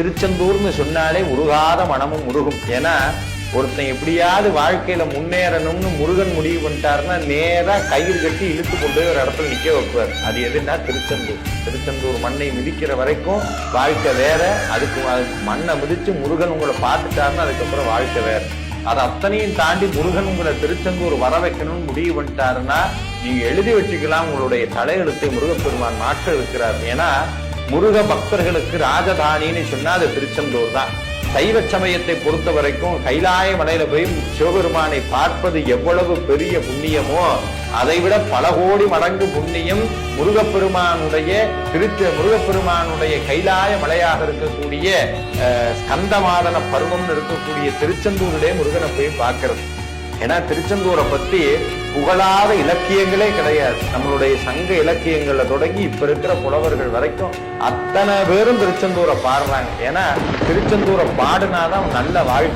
திருச்செந்தூர்னு சொன்னாலே உருகாத மனமும் உருகும். ஏன்னா ஒருத்தன் எப்படியாவது வாழ்க்கையில முன்னேறணும்னு முருகன் முடிவு பண்ணிட்டாருன்னா நேரா கயிறு கட்டி இழுத்து கொண்டு போய் ஒரு இடத்துல நிக்க வைப்பார். அது எதுன்னா திருச்செந்தூர். திருச்செந்தூர் மண்ணை மிதிக்கிற வரைக்கும் வாழ்க்கை வேற, அதுக்கு மண்ணை மிதிச்சு முருகன் உங்களை பார்த்துட்டாருன்னா அதுக்கப்புறம் வாழ்க்கை வேற. அது அத்தனையும் தாண்டி முருகன் உங்களை திருச்செந்தூர் வர வைக்கணும்னு முடிவு பண்ணிட்டாருன்னா நீங்க எழுதி வச்சுக்கலாம், உங்களுடைய தலையெழுத்தை முருகப்பெருமான் மாற்ற இருக்கிறார். ஏன்னா முருக பக்தர்களுக்கு ராஜதானின்னு சொன்னா அது திருச்செந்தூர் தான். சைவ சமயத்தை பொறுத்த வரைக்கும் கைலாய மலையில போய் சிவபெருமானை பார்ப்பது எவ்வளவு பெரிய புண்ணியமோ அதை விட பல கோடி மடங்கு புண்ணியம் முருகப்பெருமானுடைய கைலாய மலையாக இருக்கக்கூடிய ஸ்கந்தமாதன பருவம்னு இருக்கக்கூடிய திருச்செந்தூரிலே முருகனை போய் பார்க்கிறது. ஏன்னா திருச்செந்தூரை பத்தி புகழாத இலக்கியங்களே கிடையாது. நம்மளுடைய சங்க இலக்கியங்கள்ல தொடங்கி இப்ப இருக்கிற புலவர்கள் வரைக்கும் அத்தனை பேரும் திருச்செந்தூரை பாடுறாங்க. ஏன்னா திருச்செந்தூரை பாடுனாதான் நல்ல வாழ்க்கை.